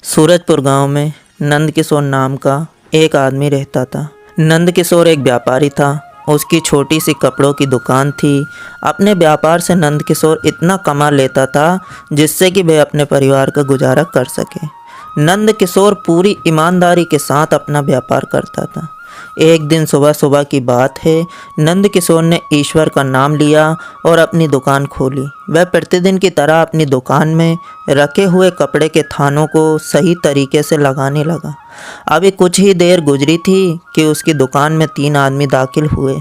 सूरजपुर गांव में नंद किशोर नाम का एक आदमी रहता था। नंद किशोर एक व्यापारी था। उसकी छोटी सी कपड़ों की दुकान थी। अपने व्यापार से नंद किशोर इतना कमा लेता था जिससे कि वह अपने परिवार का गुजारा कर सके। नंद किशोर पूरी ईमानदारी के साथ अपना व्यापार करता था। एक दिन सुबह सुबह की बात है, नंद किशोर ने ईश्वर का नाम लिया और अपनी दुकान खोली। वह प्रतिदिन की तरह अपनी दुकान में रखे हुए कपड़े के थानों को सही तरीके से लगाने लगा। अभी कुछ ही देर गुजरी थी कि उसकी दुकान में 3 आदमी दाखिल हुए।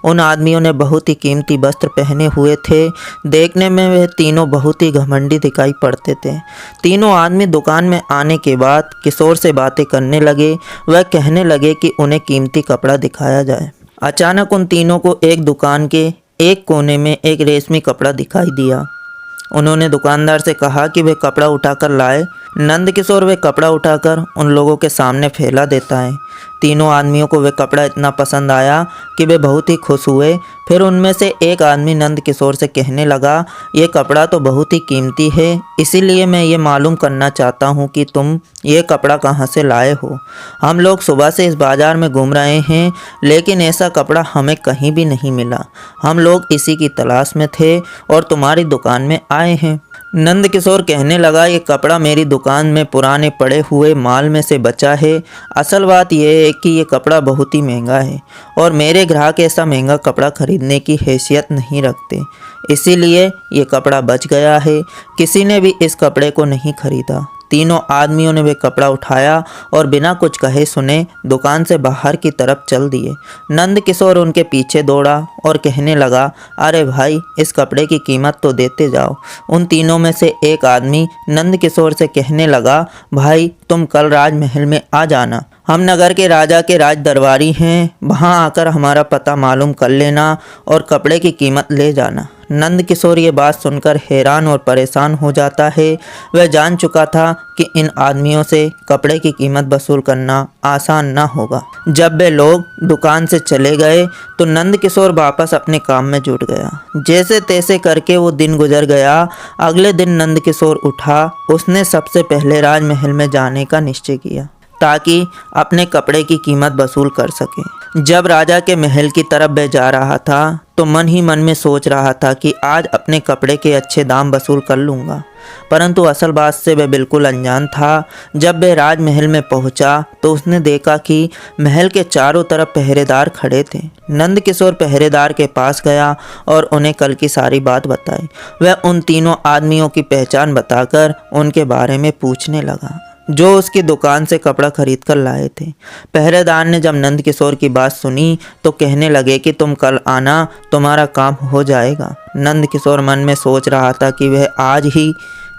उन आदमियों ने बहुत ही कीमती वस्त्र पहने हुए थे। देखने में वह तीनों बहुत ही घमंडी दिखाई पड़ते थे। तीनों आदमी दुकान में आने के बाद किशोर से बातें करने लगे। वह कहने लगे कि उन्हें कीमती कपड़ा दिखाया जाए। अचानक उन तीनों को एक दुकान के एक कोने में एक रेशमी कपड़ा दिखाई दिया। उन्होंने दुकानदार से कहा कि वे कपड़ा उठाकर लाए। नंद किशोर वे कपड़ा उठाकर उन लोगों के सामने फैला देता है। तीनों आदमियों को वे कपड़ा इतना पसंद आया कि वे बहुत ही खुश हुए। फिर उनमें से एक आदमी नंद किशोर से कहने लगा, ये कपड़ा तो बहुत ही कीमती है, इसीलिए मैं ये मालूम करना चाहता हूँ कि तुम ये कपड़ा कहाँ से लाए हो। हम लोग सुबह से इस बाज़ार में घूम रहे हैं, लेकिन ऐसा कपड़ा हमें कहीं भी नहीं मिला। हम लोग इसी की तलाश में थे और तुम्हारी दुकान में आए हैं। नंद किशोर कहने लगा, ये कपड़ा मेरी दुकान में पुराने पड़े हुए माल में से बचा है। असल बात यह है कि ये कपड़ा बहुत ही महंगा है और मेरे ग्राहक ऐसा महंगा कपड़ा खरीदने की हैसियत नहीं रखते, इसीलिए ये कपड़ा बच गया है। किसी ने भी इस कपड़े को नहीं खरीदा। तीनों आदमियों ने वे कपड़ा उठाया और बिना कुछ कहे सुने दुकान से बाहर की तरफ चल दिए। नंद किशोर उनके पीछे दौड़ा और कहने लगा, अरे भाई, इस कपड़े की कीमत तो देते जाओ। उन तीनों में से एक आदमी नंद किशोर से कहने लगा, भाई तुम कल राजमहल में आ जाना। हम नगर के राजा के राज दरबारी हैं, वहाँ आकर हमारा पता मालूम कर लेना और कपड़े की कीमत ले जाना। नंद किशोर ये बात सुनकर हैरान और परेशान हो जाता है। वह जान चुका था कि इन आदमियों से कपड़े की कीमत वसूल करना आसान ना होगा। जब वे लोग दुकान से चले गए तो नंद किशोर वापस अपने काम में जुट गया। जैसे तैसे करके वो दिन गुजर गया। अगले दिन नंद किशोर उठा। उसने सबसे पहले राजमहल में जाने का निश्चय किया ताकि अपने कपड़े की कीमत वसूल कर सके। जब राजा के महल की तरफ वह जा रहा था तो मन ही मन में सोच रहा था कि आज अपने कपड़े के अच्छे दाम वसूल कर लूँगा, परंतु असल बात से वह बिल्कुल अनजान था। जब वह राजमहल में पहुंचा तो उसने देखा कि महल के चारों तरफ पहरेदार खड़े थे। नंद किशोर पहरेदार के पास गया और उन्हें कल की सारी बात बताई। वह उन तीनों आदमियों की पहचान बताकर उनके बारे में पूछने लगा जो उसकी दुकान से कपड़ा खरीद कर लाए थे। पहरेदार ने जब नंद किशोर की बात सुनी तो कहने लगे कि तुम कल आना, तुम्हारा काम हो जाएगा। नंद किशोर मन में सोच रहा था कि वह आज ही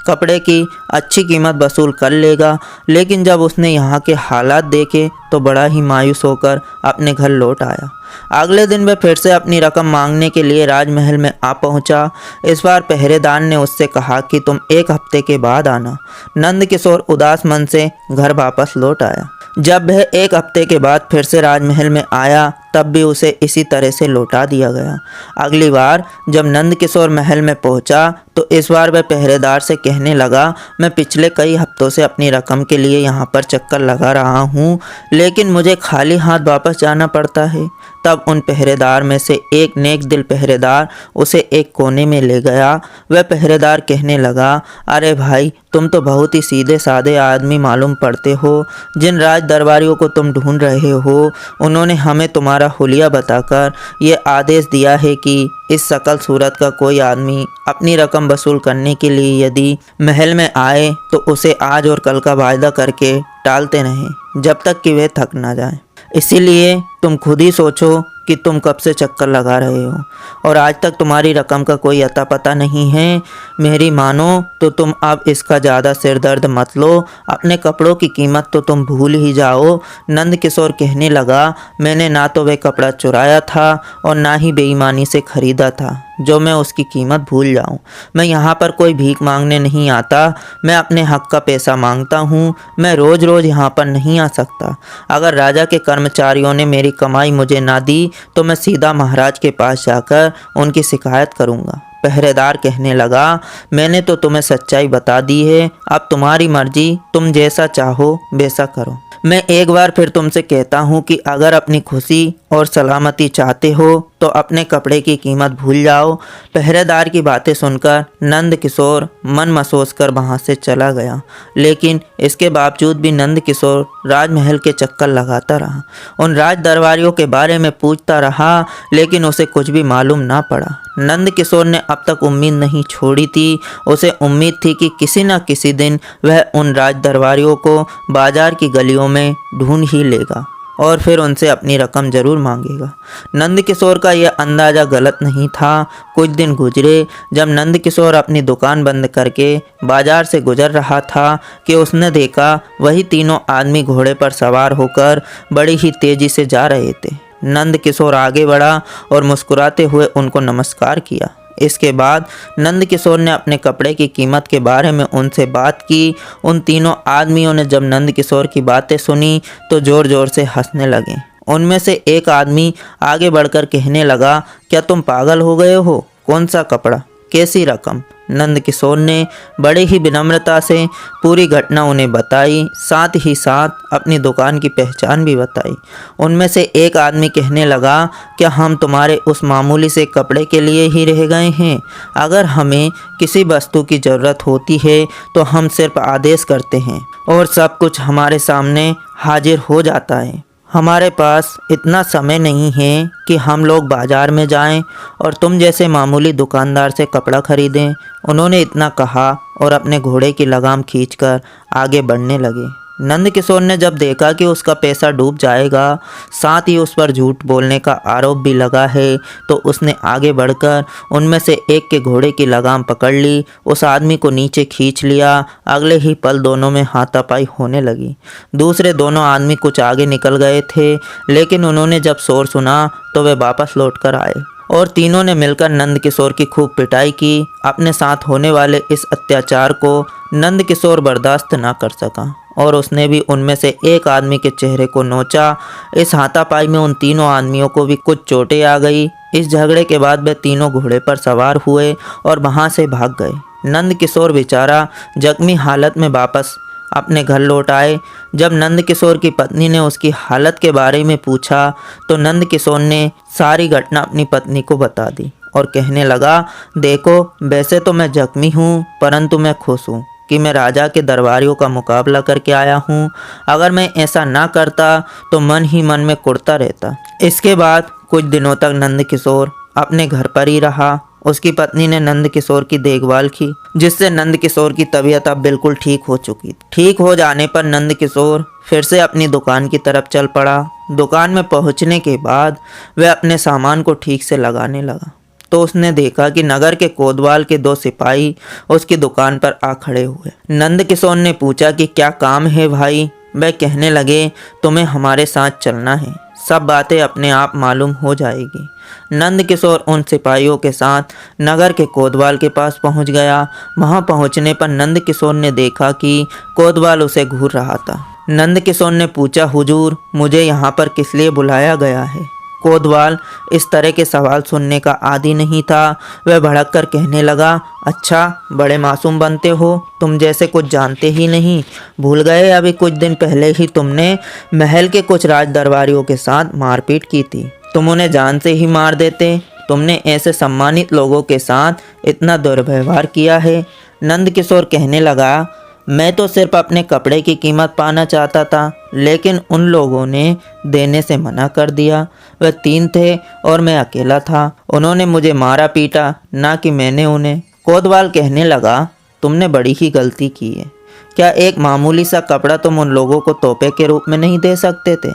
कपड़े की अच्छी कीमत वसूल कर लेगा, लेकिन जब उसने यहाँ के हालात देखे तो बड़ा ही मायूस होकर अपने घर लौट आया। अगले दिन वह फिर से अपनी रकम मांगने के लिए राजमहल में आ पहुंचा। इस बार पहरेदार ने उससे कहा कि तुम 1 हफ्ते के बाद आना। नंद किशोर उदास मन से घर वापस लौट आया। जब वह 1 हफ्ते के बाद फिर से राजमहल में आया तब भी उसे इसी तरह से लौटा दिया गया। अगली बार जब नंद किशोर महल में पहुंचा तो इस बार वह पहरेदार से कहने लगा, मैं पिछले कई हफ्तों से अपनी रकम के लिए यहाँ पर चक्कर लगा रहा हूँ, लेकिन मुझे खाली हाथ वापस जाना पड़ता है। तब उन पहरेदार में से एक नेक दिल पहरेदार उसे एक कोने में ले गया। वह पहरेदार कहने लगा, अरे भाई, तुम तो बहुत ही सीधे साधे आदमी मालूम पड़ते हो। जिन राज दरबारियों को तुम ढूंढ रहे हो उन्होंने हमें तुम्हारा हुलिया बताकर ये आदेश दिया है कि इस शकल सूरत का कोई आदमी अपनी रकम वसूल करने के लिए यदि महल में आए तो उसे आज और कल का वायदा करके टालते रहें जब तक कि वह थक ना जाए। इसीलिए तुम खुद ही सोचो कि तुम कब से चक्कर लगा रहे हो और आज तक तुम्हारी रकम का कोई अता पता नहीं है। मेरी मानो तो तुम अब इसका ज़्यादा सिर दर्द मत लो, अपने कपड़ों की कीमत तो तुम भूल ही जाओ। नंद किशोर कहने लगा, मैंने ना तो वह कपड़ा चुराया था और ना ही बेईमानी से खरीदा था जो मैं उसकी कीमत भूल जाऊं। मैं यहाँ पर कोई भीख मांगने नहीं आता, मैं अपने हक का पैसा मांगता हूँ। मैं रोज़ रोज़ यहाँ पर नहीं आ सकता। अगर राजा के कर्मचारियों ने मेरी कमाई मुझे ना दी तो मैं सीधा महाराज के पास जाकर उनकी शिकायत करूँगा। पहरेदार कहने लगा, मैंने तो तुम्हें सच्चाई बता दी है, अब तुम्हारी मर्जी, तुम जैसा चाहो वैसा करो। मैं एक बार फिर तुमसे कहता हूँ कि अगर अपनी खुशी और सलामती चाहते हो तो अपने कपड़े की कीमत भूल जाओ। पहरेदार की बातें सुनकर नंद किशोर मन महसूस कर वहाँ से चला गया, लेकिन इसके बावजूद भी नंद किशोर राजमहल के चक्कर लगाता रहा। उन राज दरबारियों के बारे में पूछता रहा, लेकिन उसे कुछ भी मालूम ना पड़ा। नंद किशोर ने अब तक उम्मीद नहीं छोड़ी थी। उसे उम्मीद थी कि किसी न किसी दिन वह उन राज दरबारियों को बाजार की गलियों में ढूंढ ही लेगा और फिर उनसे अपनी रकम जरूर मांगेगा। नंद किशोर का यह अंदाज़ा गलत नहीं था। कुछ दिन गुजरे। जब नंद किशोर अपनी दुकान बंद करके बाजार से गुजर रहा था कि उसने देखा वही तीनों आदमी घोड़े पर सवार होकर बड़ी ही तेज़ी से जा रहे थे। नंद किशोर आगे बढ़ा और मुस्कुराते हुए उनको नमस्कार किया। इसके बाद नंद किशोर ने अपने कपड़े की कीमत के बारे में उनसे बात की। उन तीनों आदमियों ने जब नंद किशोर की बातें सुनी तो ज़ोर ज़ोर से हंसने लगे। उनमें से एक आदमी आगे बढ़कर कहने लगा, क्या तुम पागल हो गए हो? कौन सा कपड़ा, कैसी रकम? नंद किशोर ने बड़े ही विनम्रता से पूरी घटना उन्हें बताई, साथ ही साथ अपनी दुकान की पहचान भी बताई। उनमें से एक आदमी कहने लगा, क्या हम तुम्हारे उस मामूली से कपड़े के लिए ही रह गए हैं? अगर हमें किसी वस्तु की ज़रूरत होती है तो हम सिर्फ आदेश करते हैं और सब कुछ हमारे सामने हाजिर हो जाता है। हमारे पास इतना समय नहीं है कि हम लोग बाज़ार में जाएं और तुम जैसे मामूली दुकानदार से कपड़ा खरीदें। उन्होंने इतना कहा और अपने घोड़े की लगाम खींचकर आगे बढ़ने लगे। नंद किशोर ने जब देखा कि उसका पैसा डूब जाएगा, साथ ही उस पर झूठ बोलने का आरोप भी लगा है, तो उसने आगे बढ़कर उनमें से एक के घोड़े की लगाम पकड़ ली, उस आदमी को नीचे खींच लिया। अगले ही पल दोनों में हाथापाई होने लगी। दूसरे दोनों आदमी कुछ आगे निकल गए थे, लेकिन उन्होंने जब शोर सुना तो वे वापस लौट कर आए और तीनों ने मिलकर नंद किशोर की खूब पिटाई की। अपने साथ होने वाले इस अत्याचार को नंद किशोर बर्दाश्त ना कर सका और उसने भी उनमें से एक आदमी के चेहरे को नोचा। इस हाथापाई में उन तीनों आदमियों को भी कुछ चोटें आ गई। इस झगड़े के बाद वे तीनों घोड़े पर सवार हुए और वहां से भाग गए। नंद किशोर बेचारा जख्मी हालत में वापस अपने घर लौट आए। जब नंद किशोर की पत्नी ने उसकी हालत के बारे में पूछा तो नंद किशोर ने सारी घटना अपनी पत्नी को बता दी और कहने लगा, देखो, वैसे तो मैं जख्मी हूँ, परंतु मैं खुश हूँ कि मैं राजा के दरबारियों का मुकाबला करके आया हूँ। अगर मैं ऐसा ना करता तो मन ही मन में कुढ़ता रहता। इसके बाद कुछ दिनों तक नंद किशोर अपने घर पर ही रहा। उसकी पत्नी ने नंद किशोर की देखभाल की, जिससे नंद किशोर की तबीयत अब बिल्कुल ठीक हो चुकी। ठीक हो जाने पर नंद किशोर फिर से अपनी दुकान की तरफ चल पड़ा। दुकान में पहुंचने के बाद वह अपने सामान को ठीक से लगाने लगा तो उसने देखा कि नगर के कोतवाल के 2 सिपाही उसकी दुकान पर आ खड़े हुए। नंद किशोर ने पूछा कि क्या काम है भाई? वह कहने लगे, तुम्हें हमारे साथ चलना है, सब बातें अपने आप मालूम हो जाएगी। नंद किशोर उन सिपाहियों के साथ नगर के कोतवाल के पास पहुंच गया। वहां पहुंचने पर नंद किशोर ने देखा कि कोतवाल उसे घूर रहा था। नंद किशोर ने पूछा, हुजूर, मुझे यहाँ पर किस लिए बुलाया गया है? कोतवाल इस तरह के सवाल सुनने का आदी नहीं था। वह भड़क कर कहने लगा, अच्छा, बड़े मासूम बनते हो, तुम जैसे कुछ जानते ही नहीं। भूल गए अभी कुछ दिन पहले ही तुमने महल के कुछ राज दरबारियों के साथ मारपीट की थी। तुम उन्हें जान से ही मार देते। तुमने ऐसे सम्मानित लोगों के साथ इतना दुर्व्यवहार किया है। नंद किशोर कहने लगा, मैं तो सिर्फ अपने कपड़े की कीमत पाना चाहता था, लेकिन उन लोगों ने देने से मना कर दिया। वह 3 थे और मैं अकेला था। उन्होंने मुझे मारा पीटा, ना कि मैंने उन्हें। कोतवाल कहने लगा, तुमने बड़ी ही गलती की है। क्या एक मामूली सा कपड़ा तुम उन लोगों को तोहफे के रूप में नहीं दे सकते थे?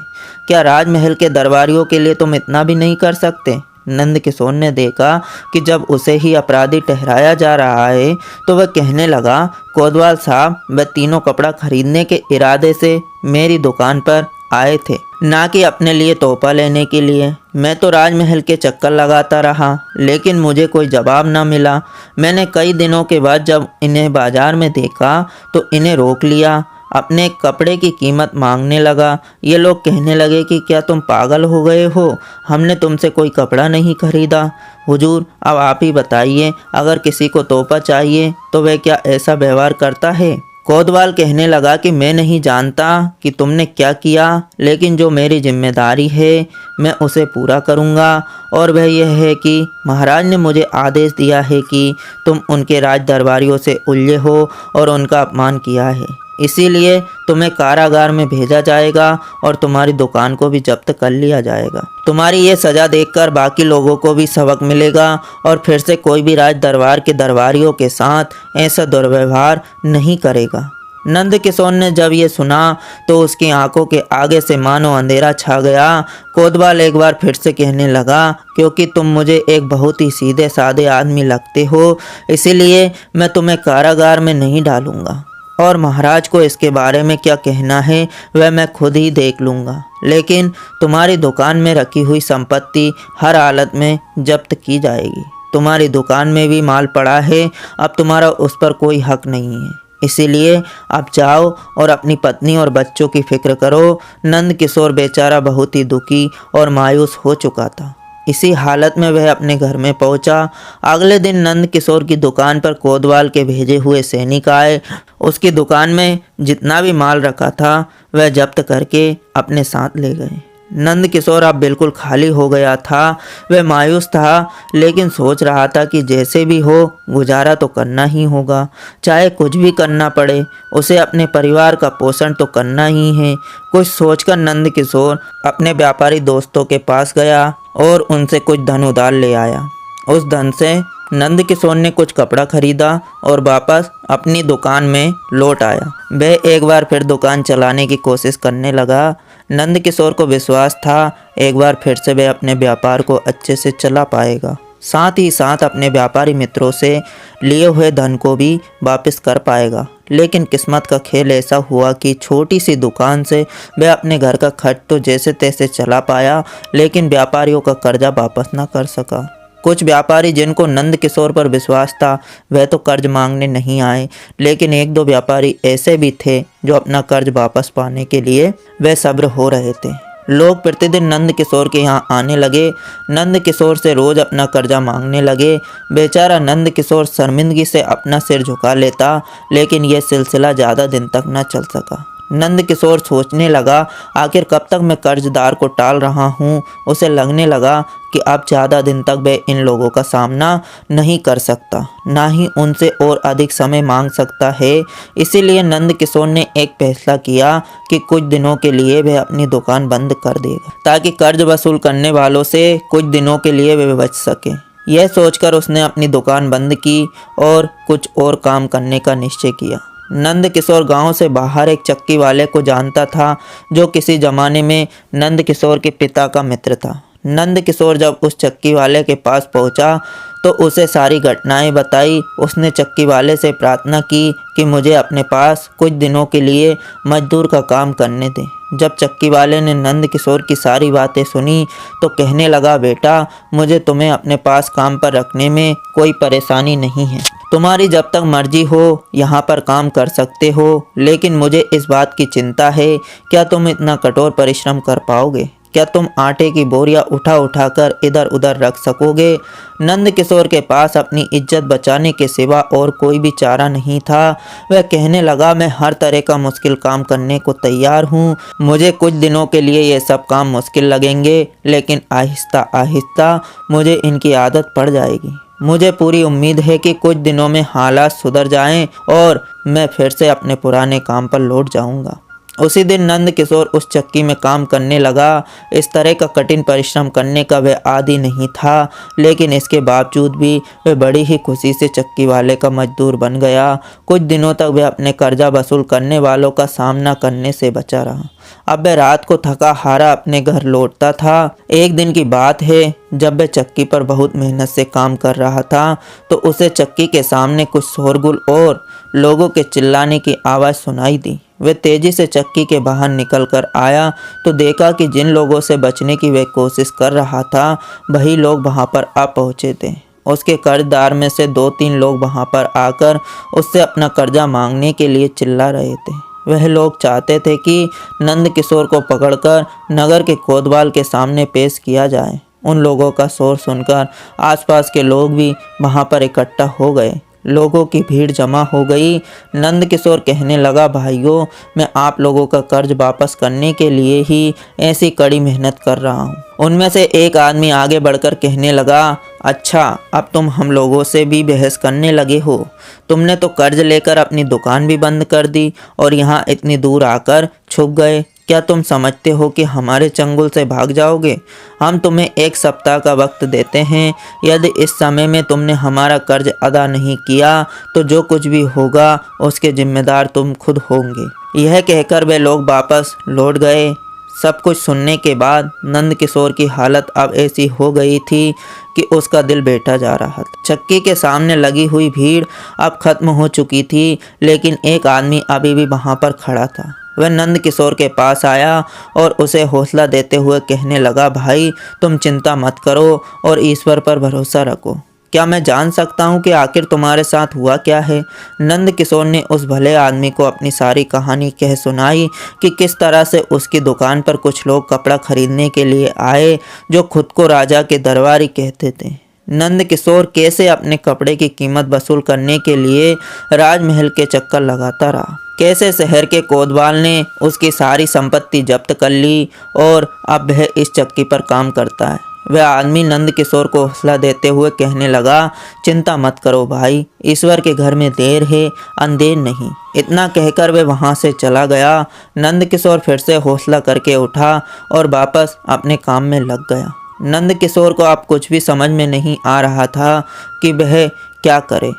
क्या राजमहल के दरबारियों के लिए तुम इतना भी नहीं कर सकते? नंद किशोर ने देखा कि जब उसे ही अपराधी ठहराया जा रहा है तो वह कहने लगा, कोतवाल साहब, वह तीनों कपड़ा खरीदने के इरादे से मेरी दुकान पर आए थे, ना कि अपने लिए तोहफा लेने के लिए। मैं तो राजमहल के चक्कर लगाता रहा, लेकिन मुझे कोई जवाब ना मिला। मैंने कई दिनों के बाद जब इन्हें बाजार में देखा तो इन्हें रोक लिया। अपने कपड़े की कीमत मांगने लगा। ये लोग कहने लगे कि क्या तुम पागल हो गए हो, हमने तुमसे कोई कपड़ा नहीं खरीदा। हुजूर, अब आप ही बताइए, अगर किसी को तोहफा चाहिए तो वह क्या ऐसा व्यवहार करता है? कोतवाल कहने लगा कि मैं नहीं जानता कि तुमने क्या किया, लेकिन जो मेरी जिम्मेदारी है मैं उसे पूरा करूँगा। और वह यह है कि महाराज ने मुझे आदेश दिया है कि तुम उनके राज दरबारियों से उलझे हो और उनका अपमान किया है, इसीलिए तुम्हें कारागार में भेजा जाएगा और तुम्हारी दुकान को भी जब्त कर लिया जाएगा। तुम्हारी ये सज़ा देखकर बाकी लोगों को भी सबक मिलेगा और फिर से कोई भी राज दरबार के दरबारियों के साथ ऐसा दुर्व्यवहार नहीं करेगा। नंद किशोर ने जब ये सुना तो उसकी आंखों के आगे से मानो अंधेरा छा गया। कोतवाल एक बार फिर से कहने लगा, क्योंकि तुम मुझे एक बहुत ही सीधे साधे आदमी लगते हो, इसीलिए मैं तुम्हें कारागार में नहीं डालूंगा, और महाराज को इसके बारे में क्या कहना है वह मैं खुद ही देख लूँगा। लेकिन तुम्हारी दुकान में रखी हुई संपत्ति हर हालत में जब्त की जाएगी। तुम्हारी दुकान में भी माल पड़ा है, अब तुम्हारा उस पर कोई हक नहीं है, इसीलिए आप जाओ और अपनी पत्नी और बच्चों की फिक्र करो। नंद किशोर बेचारा बहुत ही दुखी और मायूस हो चुका था। इसी हालत में वह अपने घर में पहुंचा। अगले दिन नंद किशोर की दुकान पर कोतवाल के भेजे हुए सैनिक आए। उसकी दुकान में जितना भी माल रखा था वह जब्त करके अपने साथ ले गए। नंद किशोर अब बिल्कुल खाली हो गया था। वह मायूस था, लेकिन सोच रहा था कि जैसे भी हो गुजारा तो करना ही होगा, चाहे कुछ भी करना पड़े, उसे अपने परिवार का पोषण तो करना ही है। कुछ सोचकर नंद किशोर अपने व्यापारी दोस्तों के पास गया और उनसे कुछ धन उधार ले आया। उस धन से नंद किशोर ने कुछ कपड़ा खरीदा और वापस अपनी दुकान में लौट आया। वह एक बार फिर दुकान चलाने की कोशिश करने लगा। नंद किशोर को विश्वास था एक बार फिर से वह अपने व्यापार को अच्छे से चला पाएगा, साथ ही साथ अपने व्यापारी मित्रों से लिए हुए धन को भी वापस कर पाएगा। लेकिन किस्मत का खेल ऐसा हुआ कि छोटी सी दुकान से वह अपने घर का खर्च तो जैसे तैसे चला पाया, लेकिन व्यापारियों का कर्जा वापस ना कर सका। कुछ व्यापारी जिनको नंद किशोर पर विश्वास था वह तो कर्ज मांगने नहीं आए, लेकिन एक दो व्यापारी ऐसे भी थे जो अपना कर्ज वापस पाने के लिए वह सब्र हो रहे थे। लोग प्रतिदिन नंद किशोर के यहाँ आने लगे, नंद किशोर से रोज़ अपना कर्जा मांगने लगे। बेचारा नंद किशोर शर्मिंदगी से अपना सिर झुका लेता, लेकिन यह सिलसिला ज़्यादा दिन तक न चल सका। नंद किशोर सोचने लगा, आखिर कब तक मैं कर्जदार को टाल रहा हूँ। उसे लगने लगा कि अब ज़्यादा दिन तक वह इन लोगों का सामना नहीं कर सकता, ना ही उनसे और अधिक समय मांग सकता है। इसीलिए नंद किशोर ने एक फैसला किया कि कुछ दिनों के लिए वह अपनी दुकान बंद कर देगा, ताकि कर्ज वसूल करने वालों से कुछ दिनों के लिए वह बच सके। यह सोचकर उसने अपनी दुकान बंद की और कुछ और काम करने का निश्चय किया। नंद किशोर गांव से बाहर एक चक्की वाले को जानता था, जो किसी ज़माने में नंद किशोर के पिता का मित्र था। नंद किशोर जब उस चक्की वाले के पास पहुंचा तो उसे सारी घटनाएं बताई। उसने चक्की वाले से प्रार्थना की कि मुझे अपने पास कुछ दिनों के लिए मजदूर का काम करने दें। जब चक्की वाले ने नंद किशोर की सारी बातें सुनी तो कहने लगा, बेटा, मुझे तुम्हें अपने पास काम पर रखने में कोई परेशानी नहीं है। तुम्हारी जब तक मर्जी हो यहाँ पर काम कर सकते हो, लेकिन मुझे इस बात की चिंता है, क्या तुम इतना कठोर परिश्रम कर पाओगे? क्या तुम आटे की बोरियां उठा उठा कर इधर उधर रख सकोगे? नंद किशोर के पास अपनी इज्जत बचाने के सिवा और कोई भी चारा नहीं था। वह कहने लगा, मैं हर तरह का मुश्किल काम करने को तैयार हूँ। मुझे कुछ दिनों के लिए ये सब काम मुश्किल लगेंगे, लेकिन आहिस्ता आहिस्ता मुझे इनकी आदत पड़ जाएगी। मुझे पूरी उम्मीद है कि कुछ दिनों में हालात सुधर जाएं और मैं फिर से अपने पुराने काम पर लौट जाऊंगा। उसी दिन नंद किशोर उस चक्की में काम करने लगा। इस तरह का कठिन परिश्रम करने का वह आदी नहीं था, लेकिन इसके बावजूद भी वह बड़ी ही खुशी से चक्की वाले का मजदूर बन गया। कुछ दिनों तक वह अपने कर्जा वसूल करने वालों का सामना करने से बचा रहा। अब वह रात को थका हारा अपने घर लौटता था। एक दिन की बात है, जब वह चक्की पर बहुत मेहनत से काम कर रहा था तो उसे चक्की के सामने कुछ शोरगुल और लोगों के चिल्लाने की आवाज़ सुनाई दी। वह तेजी से चक्की के बाहर निकल कर आया तो देखा कि जिन लोगों से बचने की वह कोशिश कर रहा था वही लोग वहां पर आ पहुंचे थे। उसके कर्जदार में से 2-3 लोग वहां पर आकर उससे अपना कर्जा मांगने के लिए चिल्ला रहे थे। वह लोग चाहते थे कि नंद किशोर को पकड़कर नगर के कोतवाल के सामने पेश किया जाए। उन लोगों का शोर सुनकर आसपास के लोग भी वहां पर इकट्ठा हो गए। लोगों की भीड़ जमा हो गई। नंद किशोर कहने लगा, भाइयों, मैं आप लोगों का कर्ज वापस करने के लिए ही ऐसी कड़ी मेहनत कर रहा हूँ। उनमें से एक आदमी आगे बढ़कर कहने लगा, अच्छा, अब तुम हम लोगों से भी बहस करने लगे हो। तुमने तो कर्ज लेकर अपनी दुकान भी बंद कर दी और यहाँ इतनी दूर आकर छुप गए। क्या तुम समझते हो कि हमारे चंगुल से भाग जाओगे? हम तुम्हें 1 सप्ताह का वक्त देते हैं। यदि इस समय में तुमने हमारा कर्ज अदा नहीं किया तो जो कुछ भी होगा उसके जिम्मेदार तुम खुद होंगे। यह कहकर वे लोग वापस लौट गए। सब कुछ सुनने के बाद नंद किशोर की हालत अब ऐसी हो गई थी कि उसका दिल बैठा जा रहा था। चक्की के सामने लगी हुई भीड़ अब खत्म हो चुकी थी, लेकिन एक आदमी अभी भी वहां पर खड़ा था। वह नंद किशोर के पास आया और उसे हौसला देते हुए कहने लगा, भाई, तुम चिंता मत करो और ईश्वर पर भरोसा रखो। क्या मैं जान सकता हूँ कि आखिर तुम्हारे साथ हुआ क्या है? नंद किशोर ने उस भले आदमी को अपनी सारी कहानी कह सुनाई कि किस तरह से उसकी दुकान पर कुछ लोग कपड़ा खरीदने के लिए आए जो खुद को राजा के दरबारी कहते थे। नंद किशोर कैसे अपने कपड़े की कीमत वसूल करने के लिए राजमहल के चक्कर लगाता रहा, कैसे शहर के कोतवाल ने उसकी सारी संपत्ति जब्त कर ली और अब वह इस चक्की पर काम करता है। वह आदमी नंद किशोर को हौसला देते हुए कहने लगा, चिंता मत करो भाई, ईश्वर के घर में देर है, अंधेर नहीं। इतना कहकर वह वहां से चला गया। नंद किशोर फिर से हौसला करके उठा और वापस अपने काम में लग गया। नंद किशोर को अब कुछ भी समझ में नहीं आ रहा था कि वह क्या करे।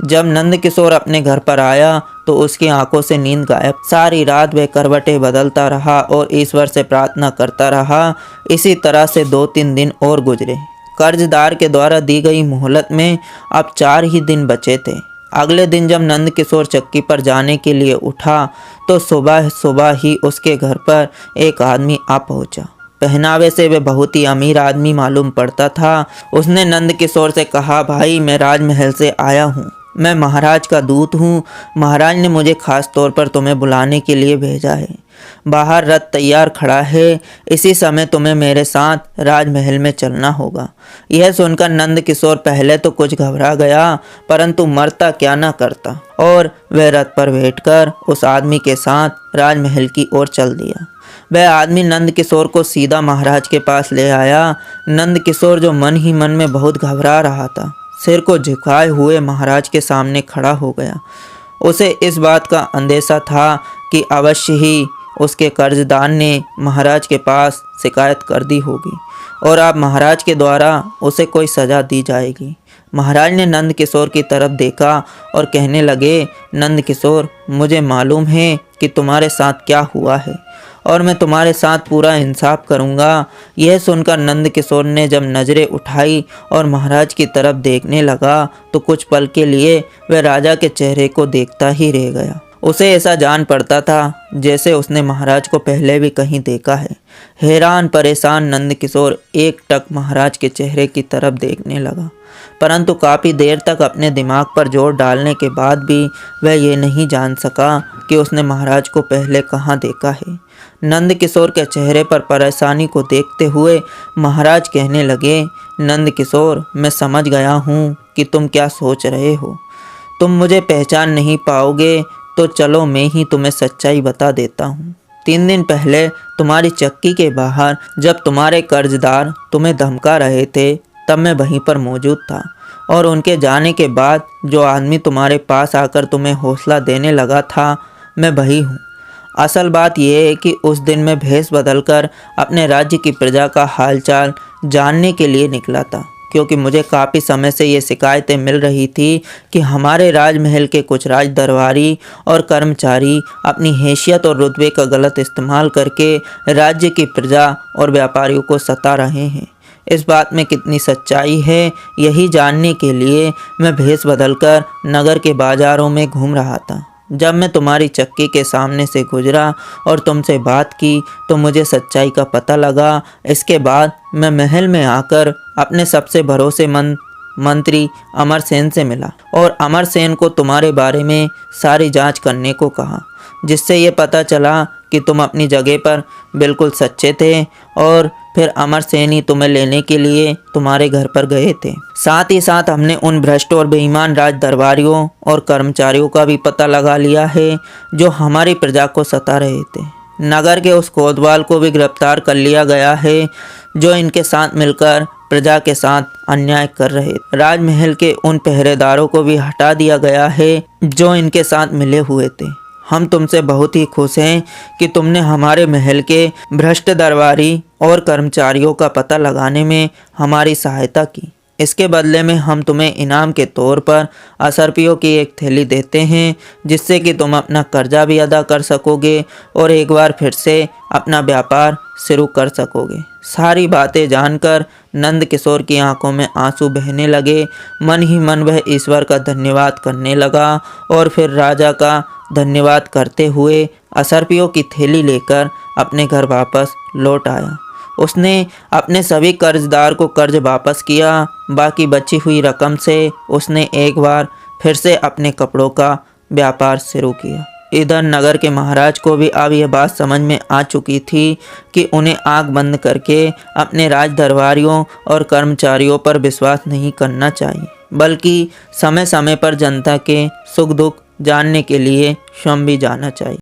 जब नंद किशोर अपने घर पर आया तो उसकी आंखों से नींद गायब। सारी रात वह करवटें बदलता रहा और ईश्वर से प्रार्थना करता रहा। इसी तरह से 2-3 दिन और गुजरे। कर्जदार के द्वारा दी गई मोहलत में अब 4 ही दिन बचे थे। अगले दिन जब नंद किशोर चक्की पर जाने के लिए उठा तो सुबह सुबह ही उसके घर पर एक आदमी आ पहुंचा। पहनावे से वह बहुत ही अमीर आदमी मालूम पड़ता था। उसने नंद किशोर से कहा, भाई, मैं राजमहल से आया हूँ। मैं महाराज का दूत हूँ। महाराज ने मुझे खास तौर पर तुम्हें बुलाने के लिए भेजा है। बाहर रथ तैयार खड़ा है। इसी समय तुम्हें मेरे साथ राजमहल में चलना होगा। यह सुनकर नंद किशोर पहले तो कुछ घबरा गया, परंतु मरता क्या ना करता और वह रथ पर बैठकर उस आदमी के साथ राजमहल की ओर चल दिया। वह आदमी नंद किशोर को सीधा महाराज के पास ले आया। नंद किशोर, जो मन ही मन में बहुत घबरा रहा था, सिर को झुकाए हुए महाराज के सामने खड़ा हो गया। उसे इस बात का अंदेशा था कि अवश्य ही उसके कर्जदार ने महाराज के पास शिकायत कर दी होगी और अब महाराज के द्वारा उसे कोई सज़ा दी जाएगी। महाराज ने नंद किशोर की तरफ देखा और कहने लगे, नंद किशोर, मुझे मालूम है कि तुम्हारे साथ क्या हुआ है और मैं तुम्हारे साथ पूरा इंसाफ करूंगा। यह सुनकर नंद किशोर ने जब नज़रें उठाई और महाराज की तरफ देखने लगा तो कुछ पल के लिए वह राजा के चेहरे को देखता ही रह गया। उसे ऐसा जान पड़ता था जैसे उसने महाराज को पहले भी कहीं देखा है। हैरान परेशान नंद किशोर एकटक महाराज के चेहरे की तरफ देखने लगा, परंतु काफ़ी देर तक अपने दिमाग पर जोर डालने के बाद भी वह ये नहीं जान सका कि उसने महाराज को पहले कहाँ देखा है। नंद किशोर के चेहरे पर परेशानी को देखते हुए महाराज कहने लगे, नंद किशोर, मैं समझ गया हूँ कि तुम क्या सोच रहे हो। तुम मुझे पहचान नहीं पाओगे तो चलो मैं ही तुम्हें सच्चाई बता देता हूँ। 3 दिन पहले तुम्हारी चक्की के बाहर जब तुम्हारे कर्जदार तुम्हें धमका रहे थे तब मैं वहीं पर मौजूद था और उनके जाने के बाद जो आदमी तुम्हारे पास आकर तुम्हें हौसला देने लगा था मैं वही हूँ। असल बात यह है कि उस दिन मैं भेष बदलकर अपने राज्य की प्रजा का हालचाल जानने के लिए निकला था, क्योंकि मुझे काफ़ी समय से ये शिकायतें मिल रही थी कि हमारे राजमहल के कुछ राज दरबारी और कर्मचारी अपनी हैसियत और रुतबे का गलत इस्तेमाल करके राज्य की प्रजा और व्यापारियों को सता रहे हैं। इस बात में कितनी सच्चाई है, यही जानने के लिए मैं भेष बदलकर नगर के बाज़ारों में घूम रहा था। जब मैं तुम्हारी चक्की के सामने से गुजरा और तुमसे बात की तो मुझे सच्चाई का पता लगा। इसके बाद मैं महल में आकर अपने सबसे भरोसेमंद मंत्री अमरसेन से मिला और अमरसेन को तुम्हारे बारे में सारी जांच करने को कहा। जिससे ये पता चला कि तुम अपनी जगह पर बिल्कुल सच्चे थे और फिर अमरसेन ही तुम्हें लेने के लिए तुम्हारे घर पर गए थे। साथ ही साथ हमने उन भ्रष्ट और बेईमान राज दरबारियों और कर्मचारियों का भी पता लगा लिया है जो हमारी प्रजा को सता रहे थे। नगर के उस कोतवाल को भी गिरफ्तार कर लिया गया है जो इनके साथ मिलकर प्रजा के साथ अन्याय कर रहे थे। राजमहल के उन पहरेदारों को भी हटा दिया गया है जो इनके साथ मिले हुए थे। हम तुमसे बहुत ही खुश हैं कि तुमने हमारे महल के भ्रष्ट दरबारी और कर्मचारियों का पता लगाने में हमारी सहायता की। इसके बदले में हम तुम्हें इनाम के तौर पर असरपियों की एक थैली देते हैं जिससे कि तुम अपना कर्जा भी अदा कर सकोगे और एक बार फिर से अपना व्यापार शुरू कर सकोगे। सारी बातें जानकर नंद किशोर की आंखों में आंसू बहने लगे। मन ही मन वह ईश्वर का धन्यवाद करने लगा और फिर राजा का धन्यवाद करते हुए असरपियों की थैली लेकर अपने घर वापस लौट आया। उसने अपने सभी कर्जदार को कर्ज वापस किया। बाकी बची हुई रकम से उसने एक बार फिर से अपने कपड़ों का व्यापार शुरू किया। इधर नगर के महाराज को भी अब यह बात समझ में आ चुकी थी कि उन्हें आंख बंद करके अपने राज दरबारियों और कर्मचारियों पर विश्वास नहीं करना चाहिए, बल्कि समय समय पर जनता के सुख दुख जानने के लिए स्वयं भी जाना चाहिए।